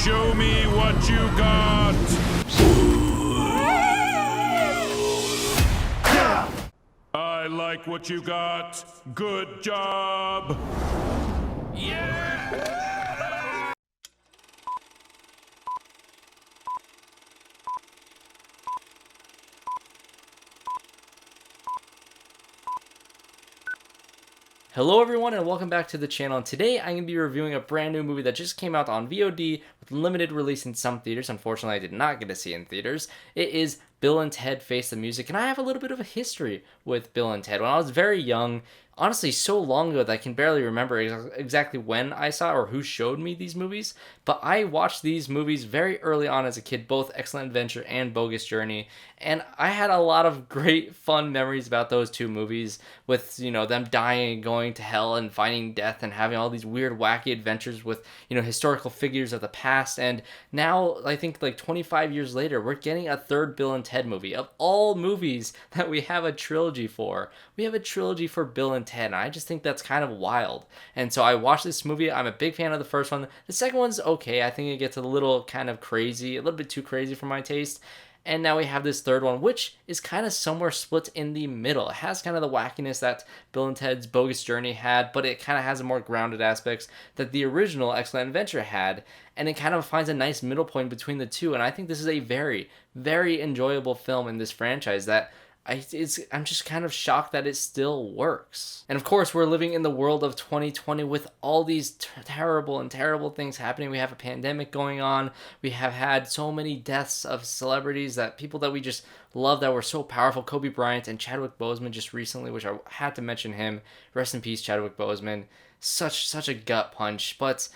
Show me what you got! I like what you got. Good job! Yeah! Hello everyone and welcome back to the channel. And today I'm going to be reviewing a brand new movie that just came out on VOD with limited release in some theaters. Unfortunately, I did not get to see it in theaters. It is Bill and Ted Face the Music, and I have a little bit of a history with Bill and Ted. When I was very young, honestly so long ago that I can barely remember exactly when I saw or who showed me these movies, but I watched these movies very early on as a kid, both Excellent Adventure and Bogus Journey, and I had a lot of great fun memories about those two movies with, them dying and going to hell and finding death and having all these weird wacky adventures with, historical figures of the past. And now I think like 25 years later, we're getting a third Bill and Ted movie. Of all movies that we have a trilogy for, we have a trilogy for Bill and Ted, and I just think that's kind of wild. And so I watched this movie. I'm a big fan of the first one. The second one's okay. I think it gets a little kind of crazy, a little bit too crazy for my taste. And now we have this third one, which is kind of somewhere split in the middle. It has kind of the wackiness that Bill and Ted's Bogus Journey had, but it kind of has a more grounded aspects that the original Excellent Adventure had. And it kind of finds a nice middle point between the two. And I think this is a very, very enjoyable film in this franchise that I'm just kind of shocked that it still works. And of course, we're living in the world of 2020 with all these terrible things happening. We have a pandemic going on. We have had so many deaths of celebrities, that people that we just love, that were so powerful. Kobe Bryant and Chadwick Boseman just recently, which I had to mention him. Rest in peace, Chadwick Boseman. Such a gut punch. But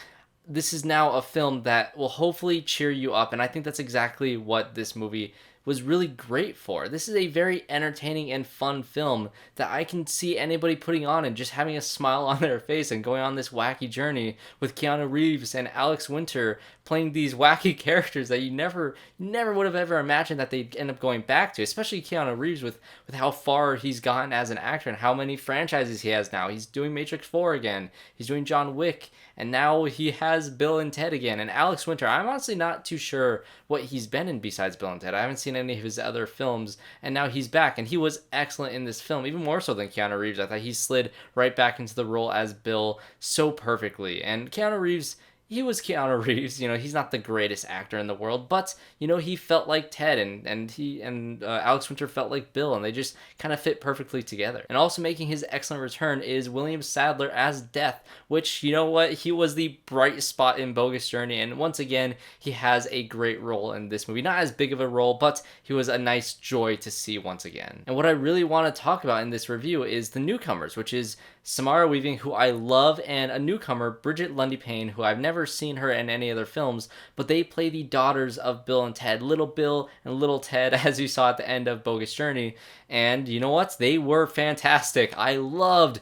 this is now a film that will hopefully cheer you up, and I think that's exactly what this movie was really great for. This is a very entertaining and fun film that I can see anybody putting on and just having a smile on their face and going on this wacky journey with Keanu Reeves and Alex Winter playing these wacky characters that you never would have ever imagined that they'd end up going back to, especially Keanu Reeves with how far he's gotten as an actor and how many franchises he has now. He's doing Matrix 4 again, he's doing John Wick, and now he has Bill and Ted again. And Alex Winter, I'm honestly not too sure what he's been in besides Bill and Ted. I haven't seen any of his other films, and now he's back, and he was excellent in this film, even more so than Keanu Reeves. I thought he slid right back into the role as Bill so perfectly. And Keanu Reeves, he was Keanu Reeves. He's not the greatest actor in the world, but he felt like Ted, and Alex Winter felt like Bill, and they just kind of fit perfectly together. And also making his excellent return is William Sadler as Death, which, he was the bright spot in Bogus Journey, and once again he has a great role in this movie. Not as big of a role, but he was a nice joy to see once again. And what I really want to talk about in this review is the newcomers, which is Samara Weaving, who I love, and a newcomer, Brigette Lundy-Paine, who I've never seen her in any other films, but they play the daughters of Bill and Ted, Little Bill and Little Ted, as you saw at the end of Bogus Journey. And you know what? They were fantastic. I loved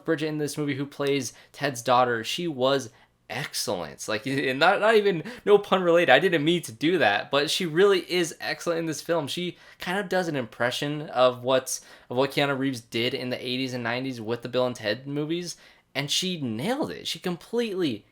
Brigette in this movie, who plays Ted's daughter. She was excellent. Like, not even, no pun related, I didn't mean to do that, but she really is excellent in this film. She kind of does an impression of what Keanu Reeves did in the 80s and 90s with the Bill and Ted movies, and she nailed it. She completely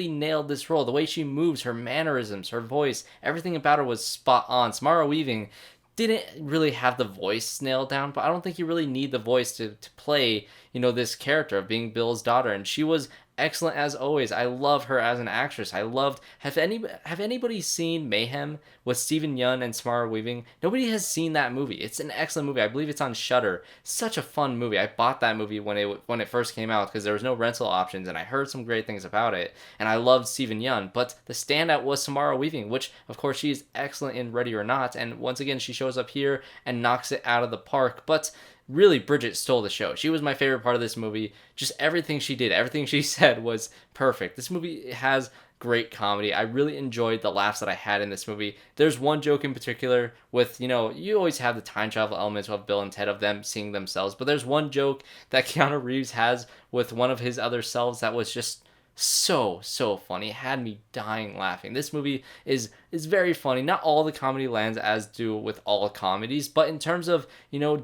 nailed this role. The way she moves, her mannerisms, her voice, everything about her was spot on. Samara Weaving didn't really have the voice nailed down, but I don't think you really need the voice to play, this character of being Bill's daughter, and she was excellent as always. I love her as an actress. Have anybody seen Mayhem with Steven Yeun and Samara Weaving? Nobody has seen that movie. It's an excellent movie. I believe it's on Shudder. Such a fun movie. I bought that movie when it first came out because there was no rental options, and I heard some great things about it, and I loved Steven Yeun, but the standout was Samara Weaving, which of course she is excellent in Ready or Not, and once again she shows up here and knocks it out of the park. But really, Brigette stole the show. She was my favorite part of this movie. Just everything she did, everything she said was perfect. This movie has great comedy. I really enjoyed the laughs that I had in this movie. There's one joke in particular with, you always have the time travel elements of Bill and Ted, of them seeing themselves, but there's one joke that Keanu Reeves has with one of his other selves that was just so funny. It had me dying laughing. This movie is very funny. Not all the comedy lands as do with all comedies, but in terms of,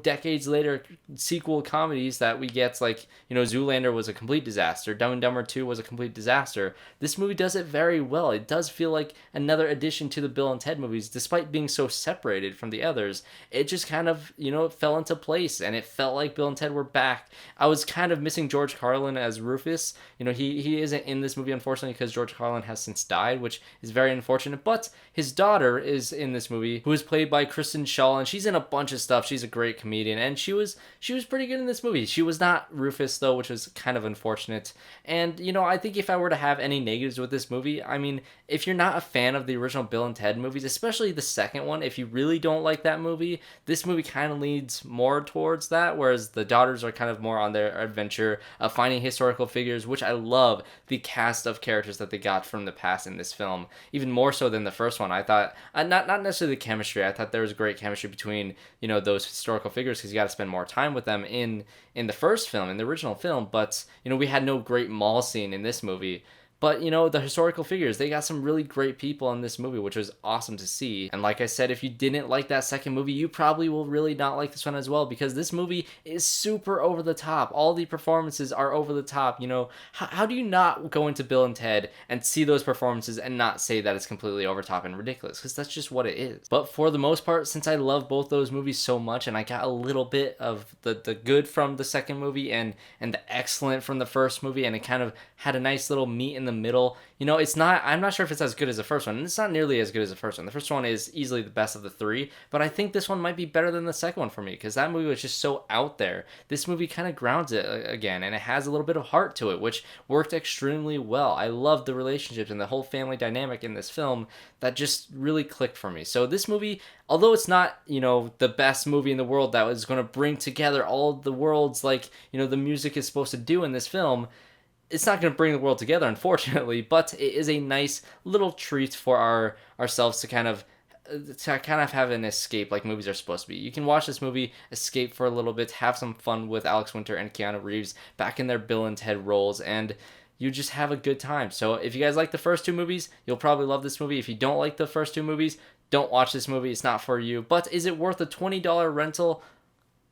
decades later sequel comedies that we get, like, Zoolander was a complete disaster, Dumb and Dumber 2 was a complete disaster. This movie does it very well. It does feel like another addition to the Bill and Ted movies, despite being so separated from the others. It just kind of, it fell into place, and it felt like Bill and Ted were back. I was kind of missing George Carlin as Rufus. He isn't in this movie, unfortunately, because George Carlin has since died, which is very unfortunate, but his daughter is in this movie, who is played by Kristen Schaal, and she's in a bunch of stuff. She's a great comedian, and she was pretty good in this movie. She was not Rufus, though, which was kind of unfortunate. And, I think if I were to have any negatives with this movie, I mean, if you're not a fan of the original Bill and Ted movies, especially the second one, if you really don't like that movie, this movie kind of leads more towards that, whereas the daughters are kind of more on their adventure of finding historical figures, which I love the cast of characters that they got from the past in this film, even more so than the first one. I thought, not necessarily the chemistry, I thought there was great chemistry between, those historical figures, because you got to spend more time with them in the first film, in the original film, but, we had no great mall scene in this movie. But, the historical figures, they got some really great people in this movie, which was awesome to see. And like I said, if you didn't like that second movie, you probably will really not like this one as well, because this movie is super over the top. All the performances are over the top. How do you not go into Bill and Ted and see those performances and not say that it's completely over top and ridiculous? Because that's just what it is. But for the most part, since I love both those movies so much, and I got a little bit of the good from the second movie and the excellent from the first movie, and it kind of had a nice little meet in the middle. I'm not sure if it's as good as the first one, and it's not nearly as good as the first one. The first one is easily the best of the three, but I think this one might be better than the second one for me, because that movie was just so out there. This movie kind of grounds it again, and it has a little bit of heart to it, which worked extremely well. I love the relationships and the whole family dynamic in this film that just really clicked for me. So this movie, although it's not, the best movie in the world that was going to bring together all the worlds like, the music is supposed to do in this film, it's not going to bring the world together, unfortunately, but it is a nice little treat for ourselves to kind of have an escape like movies are supposed to be. You can watch this movie, escape for a little bit, have some fun with Alex Winter and Keanu Reeves back in their Bill and Ted roles, and you just have a good time. So if you guys like the first two movies, you'll probably love this movie. If you don't like the first two movies, don't watch this movie. It's not for you. But is it worth a $20 rental?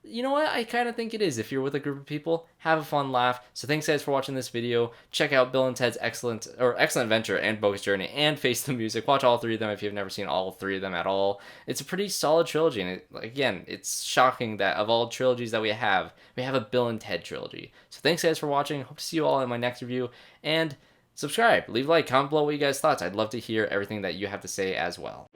You know what? I kind of think it is. If you're with a group of people, have a fun laugh. So thanks guys for watching this video. Check out Bill and Ted's Excellent Adventure and Bogus Journey and Face the Music. Watch all three of them if you've never seen all three of them at all. It's a pretty solid trilogy, and again, it's shocking that of all trilogies that we have a Bill and Ted trilogy. So thanks guys for watching. Hope to see you all in my next review, and subscribe, leave a like, comment below what you guys thought. I'd love to hear everything that you have to say as well.